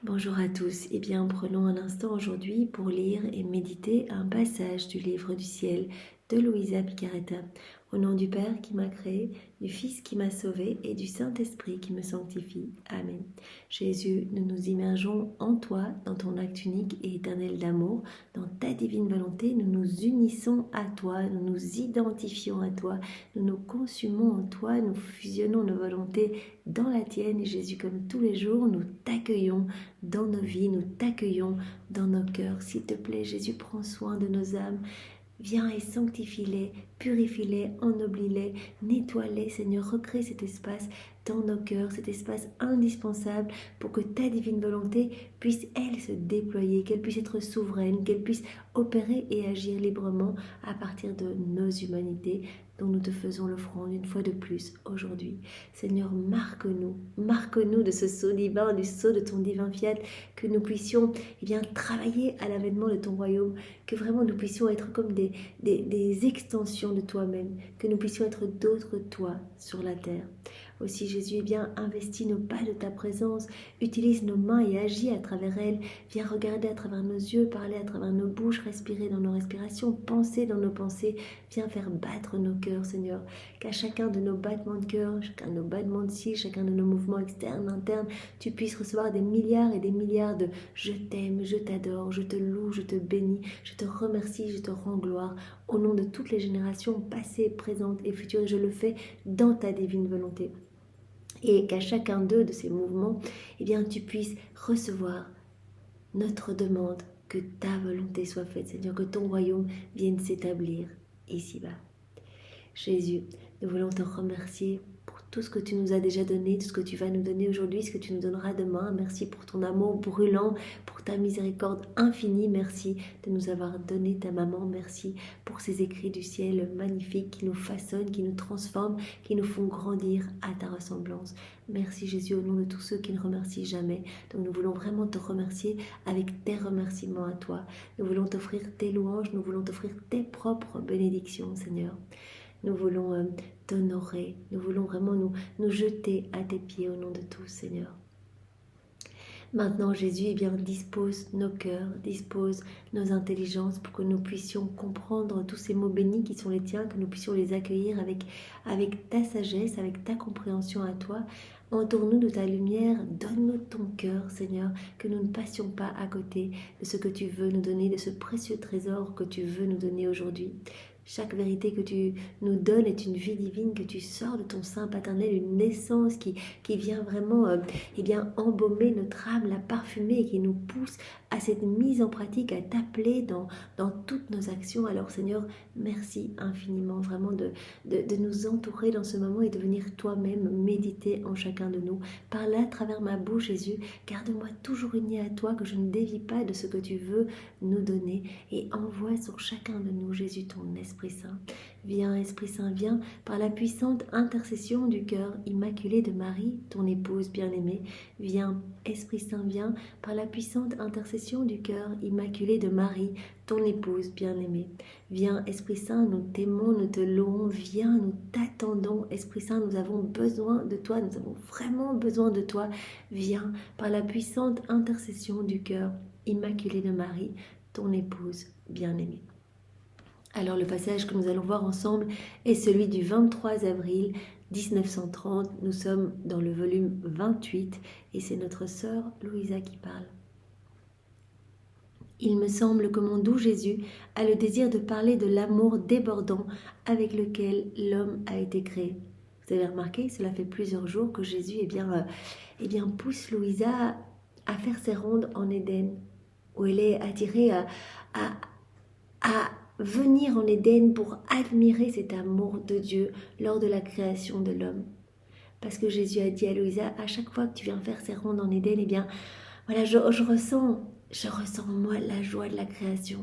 Bonjour à tous, eh bien prenons un instant aujourd'hui pour lire et méditer un passage du livre du ciel de Luisa Picaretta. Au nom du Père qui m'a créé, du Fils qui m'a sauvé et du Saint-Esprit qui me sanctifie. Amen. Jésus, nous nous immergeons en toi, dans ton acte unique et éternel d'amour, dans ta divine volonté, nous nous unissons à toi, nous nous identifions à toi, nous nous consumons en toi, nous fusionnons nos volontés dans la tienne et Jésus, comme tous les jours, nous t'accueillons dans nos vies, nous t'accueillons dans nos cœurs. S'il te plaît, Jésus, prends soin de nos âmes. Viens et sanctifie-les, purifie-les, ennoblis-les, nettoie-les, Seigneur, recrée cet espace dans nos cœurs, cet espace indispensable pour que ta divine volonté puisse, elle, se déployer, qu'elle puisse être souveraine, qu'elle puisse opérer et agir librement à partir de nos humanités dont nous te faisons l'offrande une fois de plus aujourd'hui. Seigneur, marque-nous de ce sceau divin, du sceau de ton divin fiat, que nous puissions travailler à l'avènement de ton royaume, que vraiment nous puissions être comme des extensions de toi-même, que nous puissions être d'autres toi sur la terre. Aussi Jésus, investis nos pas de ta présence, utilise nos mains et agis à travers elles, viens regarder à travers nos yeux, parler à travers nos bouches, respirer dans nos respirations, penser dans nos pensées, viens faire battre nos cœurs, Seigneur, qu'à chacun de nos battements de cœur, chacun de nos battements de cils, chacun de nos mouvements externes, internes, tu puisses recevoir des milliards et des milliards de « je t'aime, je t'adore, je te loue, je te bénis, je te remercie, je te rends gloire » au nom de toutes les générations passées, présentes et futures, et je le fais dans ta divine volonté. Et qu'à chacun d'eux, de ces mouvements, tu puisses recevoir notre demande, que ta volonté soit faite, Seigneur, que ton royaume vienne s'établir ici-bas. Jésus, nous voulons te remercier pour tout ce que tu nous as déjà donné, tout ce que tu vas nous donner aujourd'hui, ce que tu nous donneras demain. Merci pour ton amour brûlant, pour ta miséricorde infinie. Merci de nous avoir donné ta maman. Merci pour ces écrits du ciel magnifiques qui nous façonnent, qui nous transforment, qui nous font grandir à ta ressemblance. Merci Jésus au nom de tous ceux qui ne remercient jamais. Donc nous voulons vraiment te remercier avec tes remerciements à toi. Nous voulons t'offrir tes louanges, nous voulons t'offrir tes propres bénédictions, Seigneur. Nous voulons t'honorer, nous voulons vraiment nous jeter à tes pieds au nom de tous, Seigneur. Maintenant, Jésus, dispose nos cœurs, dispose nos intelligences pour que nous puissions comprendre tous ces mots bénis qui sont les tiens, que nous puissions les accueillir avec ta sagesse, avec ta compréhension à toi. Entoure-nous de ta lumière, donne-nous ton cœur, Seigneur, que nous ne passions pas à côté de ce que tu veux nous donner, de ce précieux trésor que tu veux nous donner aujourd'hui. Chaque vérité que tu nous donnes est une vie divine que tu sors de ton sein paternel, une naissance qui vient vraiment embaumer notre âme, la parfumer et qui nous pousse à cette mise en pratique, à t'appeler dans toutes nos actions. Alors Seigneur, merci infiniment vraiment de nous entourer dans ce moment et de venir toi-même méditer en chacun de nous. Parle à travers ma bouche, Jésus, garde-moi toujours unie à toi, que je ne dévie pas de ce que tu veux nous donner et envoie sur chacun de nous, Jésus, ton Esprit Saint. Viens, Esprit Saint, viens par la puissante intercession du cœur immaculé de Marie, ton épouse bien-aimée. Viens, Esprit Saint, viens par la puissante intercession du cœur immaculé de Marie, ton épouse bien-aimée. Viens, Esprit Saint, nous t'aimons, nous te louons. Viens, nous t'attendons. Esprit Saint, nous avons besoin de toi, nous avons vraiment besoin de toi. Viens par la puissante intercession du cœur immaculé de Marie, ton épouse bien-aimée. Alors le passage que nous allons voir ensemble est celui du 23 avril 1930. Nous sommes dans le volume 28 et c'est notre sœur Louisa qui parle. Il me semble que mon doux Jésus a le désir de parler de l'amour débordant avec lequel l'homme a été créé. Vous avez remarqué, cela fait plusieurs jours que Jésus pousse Louisa à faire ses rondes en Éden, où elle est attirée à venir en Éden pour admirer cet amour de Dieu lors de la création de l'homme. Parce que Jésus a dit à Louisa, à chaque fois que tu viens faire ces rondes en Éden, je ressens en moi la joie de la création.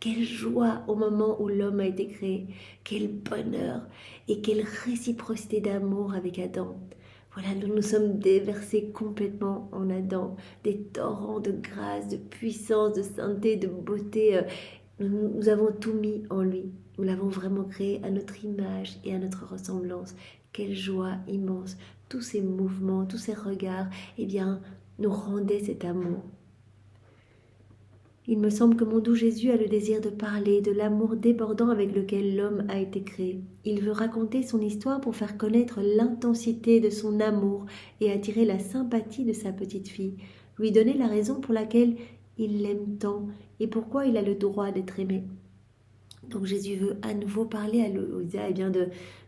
Quelle joie au moment où l'homme a été créé, quel bonheur et quelle réciprocité d'amour avec Adam. Voilà, nous sommes déversés complètement en Adam, des torrents de grâce, de puissance, de sainteté, de beauté. Nous avons tout mis en lui. Nous l'avons vraiment créé à notre image et à notre ressemblance. Quelle joie immense. Tous ces mouvements, tous ces regards, nous rendait cet amour. Il me semble que mon doux Jésus a le désir de parler de l'amour débordant avec lequel l'homme a été créé. Il veut raconter son histoire pour faire connaître l'intensité de son amour et attirer la sympathie de sa petite fille, lui donner la raison pour laquelle il l'aime tant et pourquoi il a le droit d'être aimé. Donc Jésus veut à nouveau parler à Louisa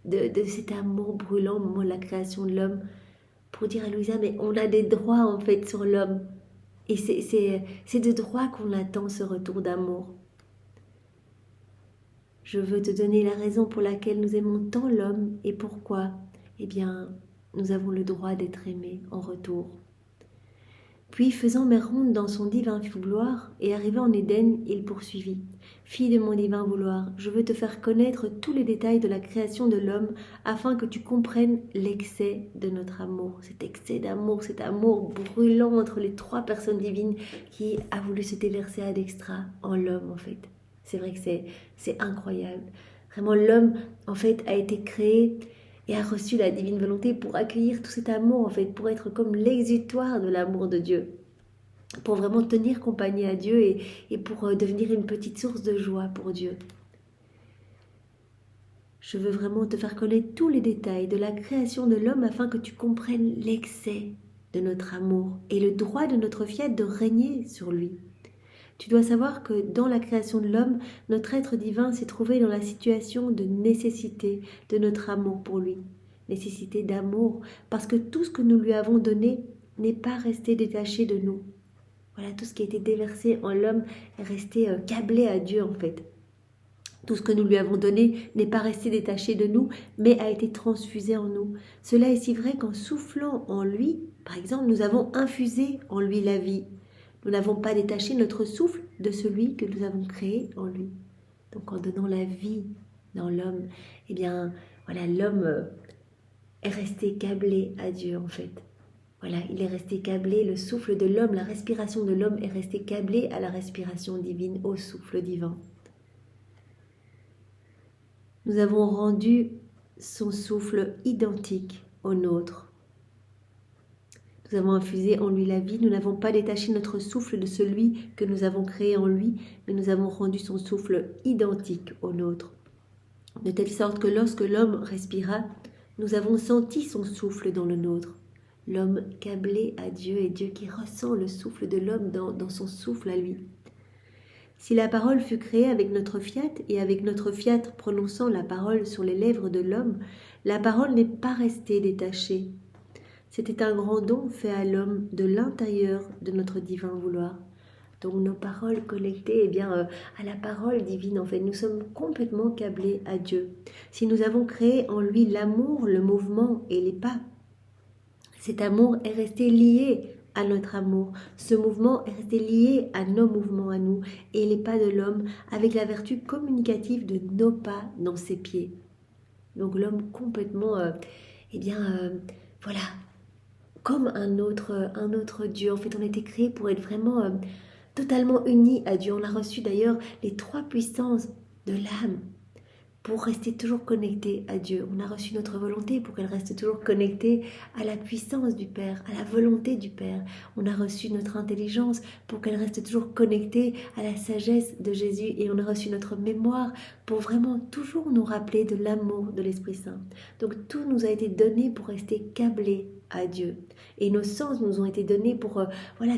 de cet amour brûlant au moment de la création de l'homme, pour dire à Louisa, mais on a des droits en fait sur l'homme. Et c'est de droit qu'on attend ce retour d'amour. Je veux te donner la raison pour laquelle nous aimons tant l'homme et pourquoi. Eh bien, nous avons le droit d'être aimés en retour. Puis, faisant mes rondes dans son divin vouloir et arrivé en Éden, il poursuivit. Fille de mon divin vouloir, je veux te faire connaître tous les détails de la création de l'homme afin que tu comprennes l'excès de notre amour. Cet excès d'amour, cet amour brûlant entre les trois personnes divines qui a voulu se déverser ad extra en l'homme en fait. C'est vrai que c'est incroyable. Vraiment, l'homme en fait a été créé et a reçu la divine volonté pour accueillir tout cet amour, en fait, pour être comme l'exutoire de l'amour de Dieu, pour vraiment tenir compagnie à Dieu et pour devenir une petite source de joie pour Dieu. Je veux vraiment te faire connaître tous les détails de la création de l'homme afin que tu comprennes l'excès de notre amour et le droit de notre fiat de régner sur lui. Tu dois savoir que dans la création de l'homme, notre être divin s'est trouvé dans la situation de nécessité de notre amour pour lui. Nécessité d'amour, parce que tout ce que nous lui avons donné n'est pas resté détaché de nous. Voilà, tout ce qui a été déversé en l'homme est resté câblé à Dieu en fait. Tout ce que nous lui avons donné n'est pas resté détaché de nous, mais a été transfusé en nous. Cela est si vrai qu'en soufflant en lui, par exemple, nous avons infusé en lui la vie. Nous n'avons pas détaché notre souffle de celui que nous avons créé en lui. Donc en donnant la vie dans l'homme, eh bien, voilà, l'homme est resté câblé à Dieu en fait. Voilà, il est resté câblé, le souffle de l'homme, la respiration de l'homme est restée câblée à la respiration divine, au souffle divin. Nous avons rendu son souffle identique au nôtre. Nous avons infusé en lui la vie, nous n'avons pas détaché notre souffle de celui que nous avons créé en lui, mais nous avons rendu son souffle identique au nôtre. De telle sorte que lorsque l'homme respira, nous avons senti son souffle dans le nôtre. L'homme câblé à Dieu et Dieu qui ressent le souffle de l'homme dans son souffle à lui. Si la parole fut créée avec notre fiat et avec notre fiat prononçant la parole sur les lèvres de l'homme, la parole n'est pas restée détachée. C'était un grand don fait à l'homme de l'intérieur de notre divin vouloir. Donc nos paroles connectées à la parole divine, en fait, nous sommes complètement câblés à Dieu. Si nous avons créé en lui l'amour, le mouvement et les pas, cet amour est resté lié à notre amour. Ce mouvement est resté lié à nos mouvements à nous et les pas de l'homme avec la vertu communicative de nos pas dans ses pieds. Donc l'homme complètement, voilà, comme un autre Dieu. En fait, on a été créé pour être vraiment totalement unis à Dieu. On a reçu d'ailleurs les trois puissances de l'âme pour rester toujours connecté à Dieu. On a reçu notre volonté pour qu'elle reste toujours connectée à la puissance du Père, à la volonté du Père. On a reçu notre intelligence pour qu'elle reste toujours connectée à la sagesse de Jésus. Et on a reçu notre mémoire pour vraiment toujours nous rappeler de l'amour de l'Esprit Saint. Donc tout nous a été donné pour rester câblés à Dieu. Et nos sens nous ont été donnés pour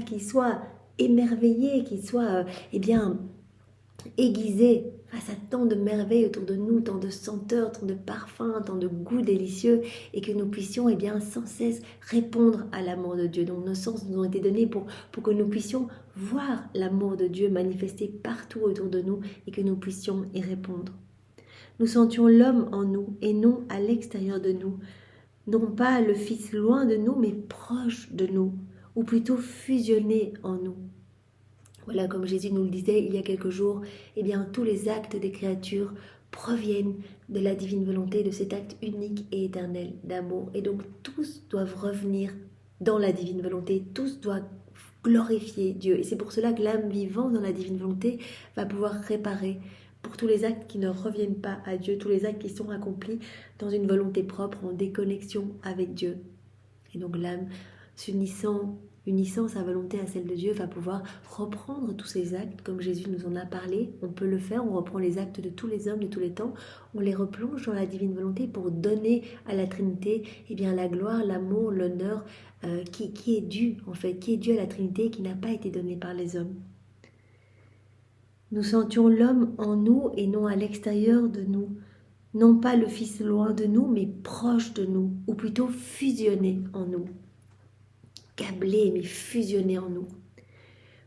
qu'ils soient émerveillés, qu'ils soient aiguisés face à tant de merveilles autour de nous, tant de senteurs, tant de parfums, tant de goûts délicieux, et que nous puissions sans cesse répondre à l'amour de Dieu. Donc nos sens nous ont été donnés pour que nous puissions voir l'amour de Dieu manifesté partout autour de nous et que nous puissions y répondre. Nous sentions l'homme en nous et non à l'extérieur de nous, non pas le Fils loin de nous, mais proche de nous, ou plutôt fusionné en nous. Voilà, comme Jésus nous le disait il y a quelques jours, tous les actes des créatures proviennent de la divine volonté, de cet acte unique et éternel d'amour. Et donc tous doivent revenir dans la divine volonté, tous doivent glorifier Dieu. Et c'est pour cela que l'âme vivant dans la divine volonté va pouvoir réparer pour tous les actes qui ne reviennent pas à Dieu, tous les actes qui sont accomplis dans une volonté propre, en déconnexion avec Dieu. Et donc l'âme s'unissant unissant sa volonté à celle de Dieu, va pouvoir reprendre tous ces actes comme Jésus nous en a parlé. On peut le faire, on reprend les actes de tous les hommes de tous les temps, on les replonge dans la divine volonté pour donner à la Trinité la gloire, l'amour, l'honneur qui est dû en fait, qui est dû à la Trinité, qui n'a pas été donné par les hommes. Nous sentions l'homme en nous et non à l'extérieur de nous. Non pas le Fils loin de nous, mais proche de nous, ou plutôt fusionné en nous. Câblé, mais fusionné en nous.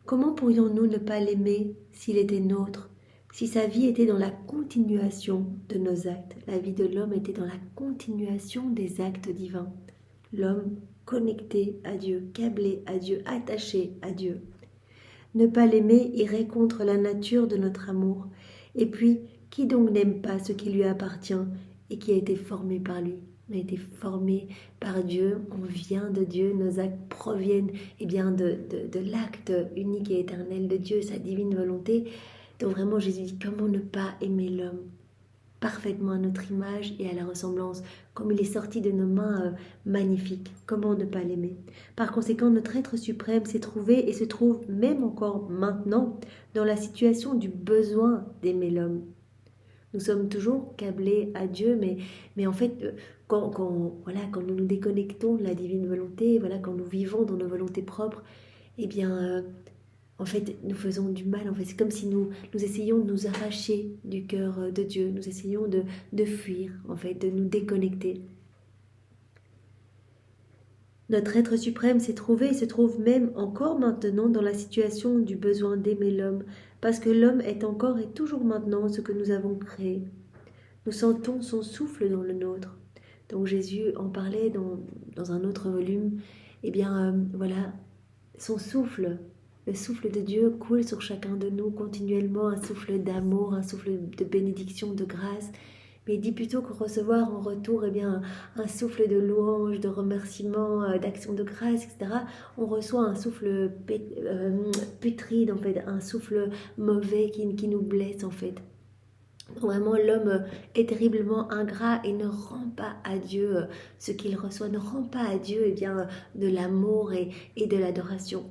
Comment pourrions-nous ne pas l'aimer s'il était nôtre, si sa vie était dans la continuation de nos actes? La vie de l'homme était dans la continuation des actes divins. L'homme connecté à Dieu, câblé à Dieu, attaché à Dieu. Ne pas l'aimer irait contre la nature de notre amour. Et puis, qui donc n'aime pas ce qui lui appartient et qui a été formé par lui? On a été formé par Dieu, on vient de Dieu, nos actes proviennent de l'acte unique et éternel de Dieu, sa divine volonté. Donc vraiment, Jésus dit, comment ne pas aimer l'homme parfaitement à notre image et à la ressemblance, comme il est sorti de nos mains magnifiques. Comment ne pas l'aimer? Par conséquent, notre être suprême s'est trouvé et se trouve même encore maintenant dans la situation du besoin d'aimer l'homme. Nous sommes toujours câblés à Dieu, mais en fait, quand nous nous déconnectons de la divine volonté, quand nous vivons dans nos volontés propres, en fait, nous faisons du mal. En fait, c'est comme si nous essayions de nous arracher du cœur de Dieu. Nous essayons de fuir, en fait, de nous déconnecter. Notre être suprême s'est trouvé et se trouve même encore maintenant dans la situation du besoin d'aimer l'homme, parce que l'homme est encore et toujours maintenant ce que nous avons créé. Nous sentons son souffle dans le nôtre. Donc Jésus en parlait dans un autre volume. Son souffle. Le souffle de Dieu coule sur chacun de nous continuellement, un souffle d'amour, un souffle de bénédiction, de grâce. Mais il dit plutôt que recevoir en retour un souffle de louange, de remerciement, d'action de grâce, etc. On reçoit un souffle putride, en fait, un souffle mauvais qui nous blesse, en fait. Vraiment, l'homme est terriblement ingrat et ne rend pas à Dieu ce qu'il reçoit, ne rend pas à Dieu de l'amour et de l'adoration.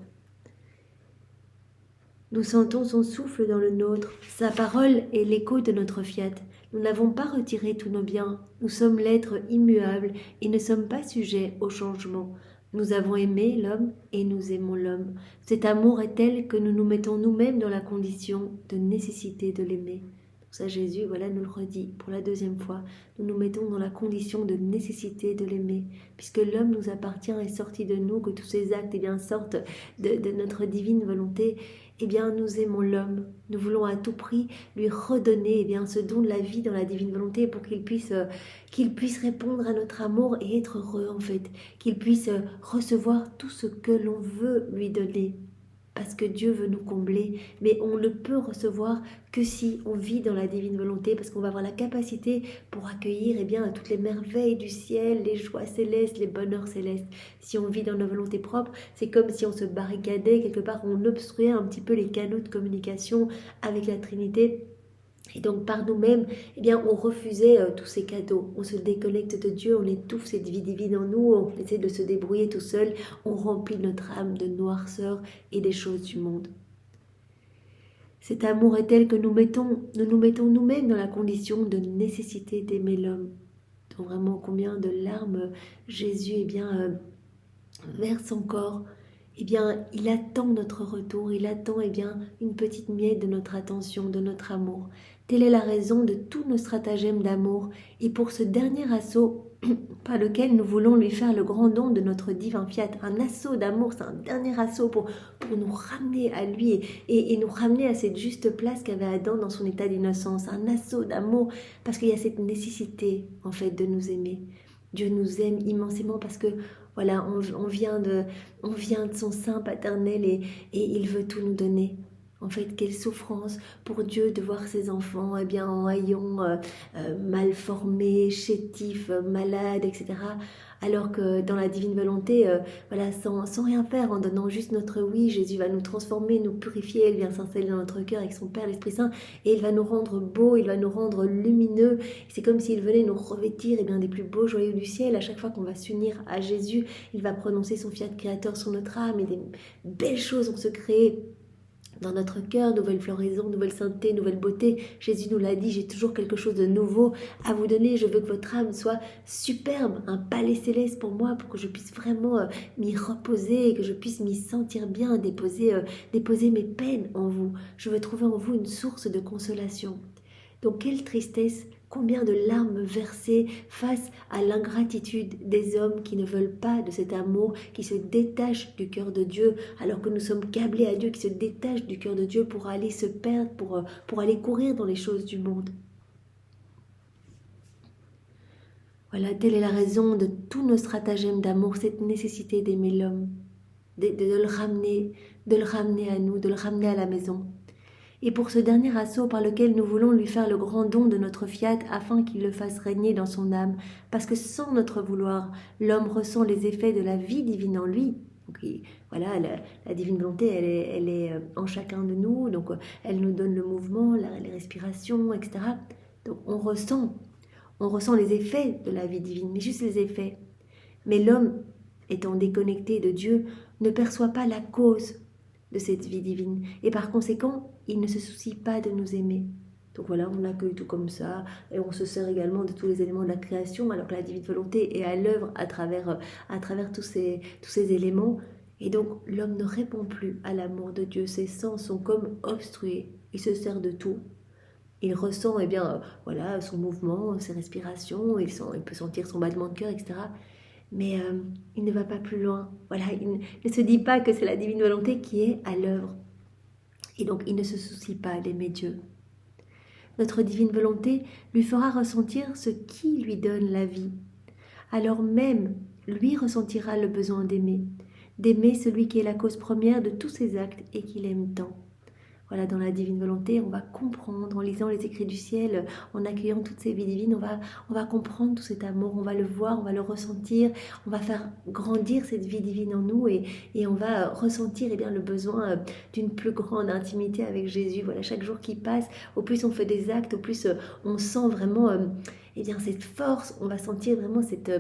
Nous sentons son souffle dans le nôtre, sa parole est l'écho de notre fiat. Nous n'avons pas retiré tous nos biens, nous sommes l'être immuable et ne sommes pas sujets au changement. Nous avons aimé l'homme et nous aimons l'homme. Cet amour est tel que nous nous mettons nous-mêmes dans la condition de nécessité de l'aimer. Ça, Jésus, nous le redit pour la deuxième fois. Nous nous mettons dans la condition de nécessité de l'aimer. Puisque l'homme nous appartient, est sorti de nous, que tous ces actes sortent de notre divine volonté, nous aimons l'homme. Nous voulons à tout prix lui redonner ce don de la vie dans la divine volonté pour qu'il puisse répondre à notre amour et être heureux, en fait. Qu'il puisse recevoir tout ce que l'on veut lui donner. Parce que Dieu veut nous combler, mais on ne peut recevoir que si on vit dans la divine volonté, parce qu'on va avoir la capacité pour accueillir toutes les merveilles du ciel, les joies célestes, les bonheurs célestes. Si on vit dans nos volontés propres, c'est comme si on se barricadait, quelque part on obstruait un petit peu les canaux de communication avec la Trinité. Et donc par nous-mêmes, on refusait tous ces cadeaux. On se déconnecte de Dieu, on étouffe cette vie divine en nous, on essaie de se débrouiller tout seul, on remplit notre âme de noirceur et des choses du monde. Cet amour est tel que nous nous mettons nous-mêmes dans la condition de nécessité d'aimer l'homme. Donc vraiment combien de larmes Jésus verse encore. Il attend notre retour, il attend une petite miette de notre attention, de notre amour. Telle est la raison de tous nos stratagèmes d'amour, et pour ce dernier assaut par lequel nous voulons lui faire le grand don de notre divin fiat, un assaut d'amour, c'est un dernier assaut pour nous ramener à lui et nous ramener à cette juste place qu'avait Adam dans son état d'innocence, un assaut d'amour, parce qu'il y a cette nécessité en fait de nous aimer. Dieu nous aime immensément parce que on vient de son sein paternel et il veut tout nous donner. En fait, quelle souffrance pour Dieu de voir ses enfants eh bien, en haillons, mal formés, chétifs, malades, etc. Alors que dans la divine volonté, voilà, sans rien faire, en donnant juste notre oui, Jésus va nous transformer, nous purifier, il vient s'installer dans notre cœur avec son Père, l'Esprit Saint, et il va nous rendre beaux, il va nous rendre lumineux. C'est comme s'il venait nous revêtir eh bien, des plus beaux joyaux du ciel. À chaque fois qu'on va s'unir à Jésus, il va prononcer son fiat créateur sur notre âme et des belles choses vont se créer dans notre cœur, nouvelle floraison, nouvelle sainteté, nouvelle beauté. Jésus nous l'a dit, j'ai toujours quelque chose de nouveau à vous donner. Je veux que votre âme soit superbe, un palais céleste pour moi, pour que je puisse vraiment m'y reposer, que je puisse m'y sentir bien, déposer mes peines en vous. Je veux trouver en vous une source de consolation. Donc quelle tristesse, combien de larmes versées face à l'ingratitude des hommes qui ne veulent pas de cet amour, qui se détachent du cœur de Dieu, alors que nous sommes câblés à Dieu, qui se détachent du cœur de Dieu pour aller se perdre, pour aller courir dans les choses du monde. Voilà, telle est la raison de tous nos stratagèmes d'amour, cette nécessité d'aimer l'homme, de le ramener à nous, de le ramener à la maison. Et pour ce dernier assaut par lequel nous voulons lui faire le grand don de notre fiat afin qu'il le fasse régner dans son âme, parce que sans notre vouloir, l'homme ressent les effets de la vie divine en lui. Donc, voilà, la divine volonté, elle est en chacun de nous, donc elle nous donne le mouvement, les respirations, etc. Donc on ressent les effets de la vie divine, mais juste les effets. Mais l'homme, étant déconnecté de Dieu, ne perçoit pas la cause de cette vie divine. Et par conséquent, il ne se soucie pas de nous aimer. Donc voilà, on accueille tout comme ça, et on se sert également de tous les éléments de la création, alors que la divine volonté est à l'œuvre à travers tous ces éléments. Et donc, l'homme ne répond plus à l'amour de Dieu. Ses sens sont comme obstrués. Il se sert de tout. Il ressent voilà, son mouvement, ses respirations, il peut sentir son battement de cœur, etc. Mais il ne va pas plus loin. Voilà, il ne se dit pas que c'est la divine volonté qui est à l'œuvre. Et donc, il ne se soucie pas d'aimer Dieu. Notre divine volonté lui fera ressentir ce qui lui donne la vie. Alors même, lui ressentira le besoin d'aimer celui qui est la cause première de tous ses actes et qu'il aime tant. Voilà, dans la divine volonté, on va comprendre, en lisant les écrits du ciel, en accueillant toutes ces vies divines, on va comprendre tout cet amour, on va le voir, on va le ressentir, on va faire grandir cette vie divine en nous et on va ressentir le besoin d'une plus grande intimité avec Jésus. Voilà, chaque jour qui passe, au plus on fait des actes, au plus on sent vraiment cette force, on va sentir vraiment cette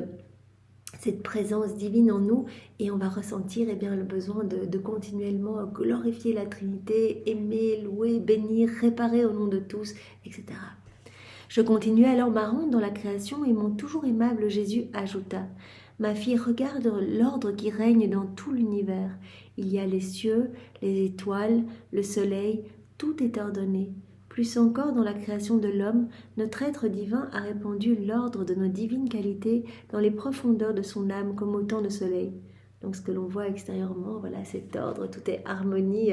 présence divine en nous et on va ressentir le besoin de continuellement glorifier la Trinité, aimer, louer, bénir, réparer au nom de tous, etc. Je continuais alors ma ronde dans la création et mon toujours aimable Jésus ajouta: Ma fille, regarde l'ordre qui règne dans tout l'univers. Il y a les cieux, les étoiles, le soleil, tout est ordonné. Plus encore, dans la création de l'homme, notre être divin a répandu l'ordre de nos divines qualités dans les profondeurs de son âme comme autant de soleil. Donc ce que l'on voit extérieurement, voilà, cet ordre, tout est harmonie,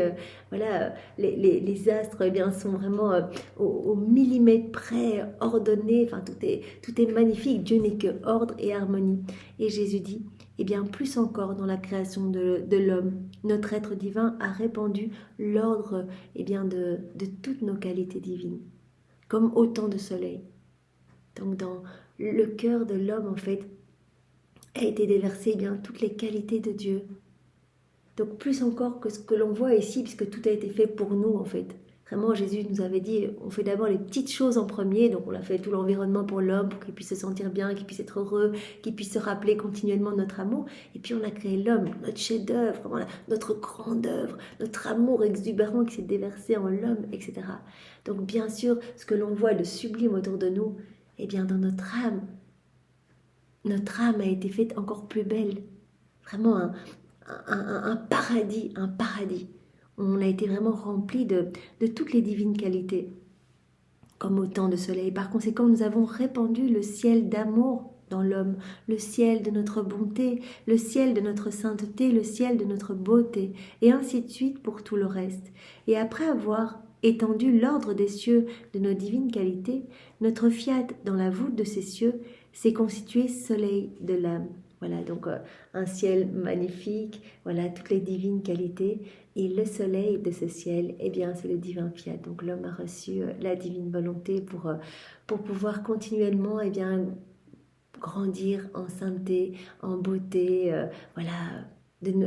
les astres sont vraiment au millimètre près, ordonnés, enfin tout est magnifique, Dieu n'est que ordre et harmonie. Et Jésus dit, plus encore dans la création de l'homme, notre être divin a répandu l'ordre de toutes nos qualités divines, comme autant de soleil. Donc dans le cœur de l'homme, en fait, a été déversé toutes les qualités de Dieu. Donc plus encore que ce que l'on voit ici, puisque tout a été fait pour nous, en fait. Vraiment, Jésus nous avait dit, on fait d'abord les petites choses en premier, donc on a fait tout l'environnement pour l'homme, pour qu'il puisse se sentir bien, qu'il puisse être heureux, qu'il puisse se rappeler continuellement de notre amour. Et puis on a créé l'homme, notre chef-d'œuvre, vraiment notre grande œuvre, notre amour exubérant qui s'est déversé en l'homme, etc. Donc bien sûr, ce que l'on voit de sublime autour de nous, dans notre âme a été faite encore plus belle. Vraiment un paradis, un paradis. On a été vraiment rempli de toutes les divines qualités, comme autant de soleil. Par conséquent, nous avons répandu le ciel d'amour dans l'homme, le ciel de notre bonté, le ciel de notre sainteté, le ciel de notre beauté, et ainsi de suite pour tout le reste. Et après avoir étendu l'ordre des cieux de nos divines qualités, notre fiat dans la voûte de ces cieux s'est constitué soleil de l'âme. Voilà, donc un ciel magnifique, voilà, toutes les divines qualités. Et le soleil de ce ciel, eh bien, c'est le divin fiat. Donc l'homme a reçu la divine volonté pour pouvoir continuellement, eh bien, grandir en sainteté, en beauté, voilà,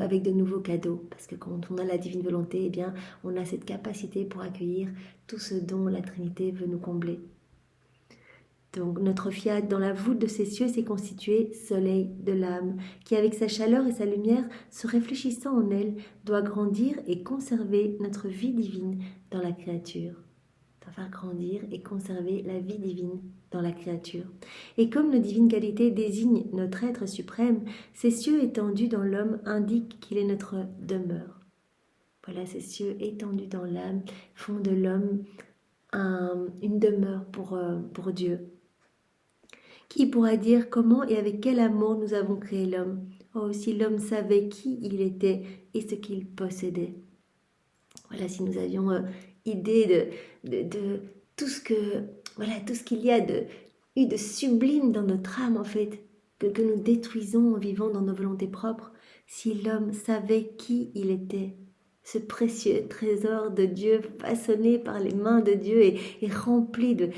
avec de nouveaux cadeaux. Parce que quand on a la divine volonté, eh bien, on a cette capacité pour accueillir tout ce dont la Trinité veut nous combler. Donc notre fiat dans la voûte de ces cieux s'est constitué soleil de l'âme, qui avec sa chaleur et sa lumière, se réfléchissant en elle, doit grandir et conserver notre vie divine dans la créature. Doit faire grandir et conserver la vie divine dans la créature. Et comme nos divines qualités désignent notre être suprême, ces cieux étendus dans l'homme indiquent qu'il est notre demeure. Voilà, ces cieux étendus dans l'âme font de l'homme une demeure pour Dieu. Qui pourra dire comment et avec quel amour nous avons créé l'homme? Oh, si l'homme savait qui il était et ce qu'il possédait. Voilà, si nous avions idée de tout ce que, voilà, tout ce qu'il y a eu de sublime dans notre âme, en fait, que nous détruisons en vivant dans nos volontés propres, si l'homme savait qui il était, ce précieux trésor de Dieu façonné par les mains de Dieu et rempli de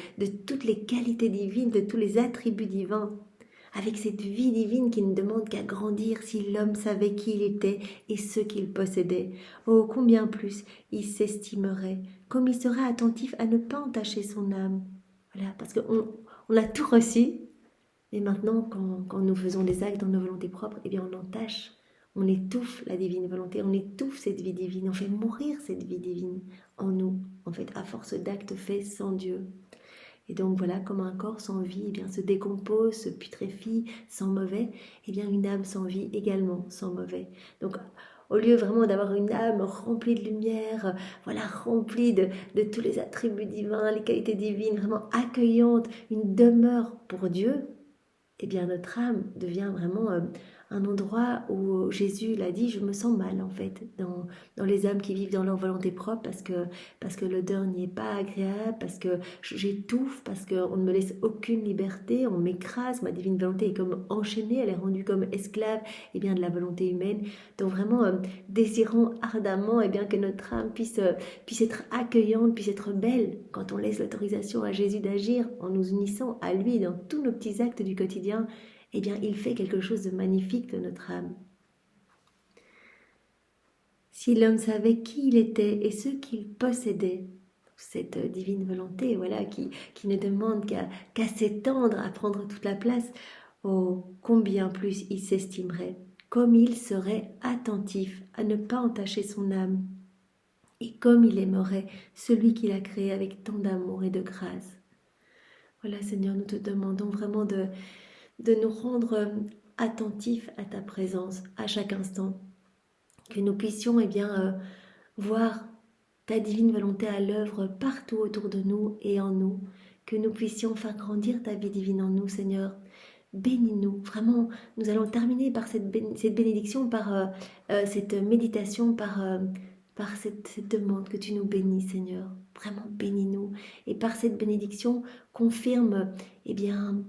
toutes les qualités divines, de tous les attributs divins, avec cette vie divine qui ne demande qu'à grandir si l'homme savait qui il était et ce qu'il possédait. Oh, combien plus il s'estimerait, comme il serait attentif à ne pas entacher son âme. Voilà, parce qu'on a tout reçu, et maintenant, quand nous faisons des actes dans nos volontés propres, eh bien on entache. On étouffe la divine volonté, on étouffe cette vie divine, on fait mourir cette vie divine en nous, en fait, à force d'actes faits sans Dieu. Et donc voilà, comme un corps sans vie eh bien, se décompose, se putréfie, sans mauvais, eh bien une âme sans vie également sans mauvais. Donc au lieu vraiment d'avoir une âme remplie de lumière, voilà, remplie de tous les attributs divins, les qualités divines, vraiment accueillante, une demeure pour Dieu, eh bien notre âme devient vraiment un endroit où Jésus l'a dit, je me sens mal en fait, dans les âmes qui vivent dans leur volonté propre parce que l'odeur n'y est pas agréable, parce que j'étouffe, parce qu'on ne me laisse aucune liberté, on m'écrase, ma divine volonté est comme enchaînée, elle est rendue comme esclave eh bien, de la volonté humaine. Donc vraiment désirons ardemment eh bien, que notre âme puisse être accueillante, puisse être belle quand on laisse l'autorisation à Jésus d'agir en nous unissant à lui dans tous nos petits actes du quotidien. Eh bien, il fait quelque chose de magnifique de notre âme. Si l'homme savait qui il était et ce qu'il possédait, cette divine volonté, voilà, qui ne demande qu'à s'étendre, à prendre toute la place, oh, combien plus il s'estimerait, comme il serait attentif à ne pas entacher son âme, et comme il aimerait celui qu'il a créé avec tant d'amour et de grâce. Voilà, Seigneur, nous te demandons vraiment de nous rendre attentifs à ta présence à chaque instant, que nous puissions eh bien, voir ta divine volonté à l'œuvre partout autour de nous et en nous, que nous puissions faire grandir ta vie divine en nous, Seigneur. Bénis-nous, vraiment, nous allons terminer par cette bénédiction, par cette méditation, par cette demande que tu nous bénis, Seigneur. Vraiment, bénis-nous. Et par cette bénédiction, confirme eh bien,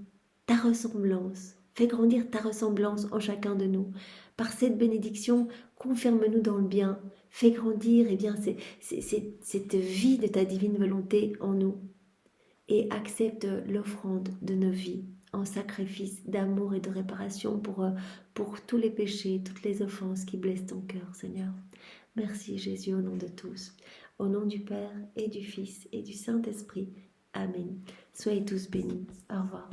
ta ressemblance. Fais grandir ta ressemblance en chacun de nous. Par cette bénédiction, confirme-nous dans le bien. Fais grandir eh bien, cette vie de ta divine volonté en nous. Et accepte l'offrande de nos vies en sacrifice d'amour et de réparation pour tous les péchés, toutes les offenses qui blessent ton cœur, Seigneur. Merci Jésus au nom de tous. Au nom du Père et du Fils et du Saint-Esprit. Amen. Soyez tous bénis. Au revoir.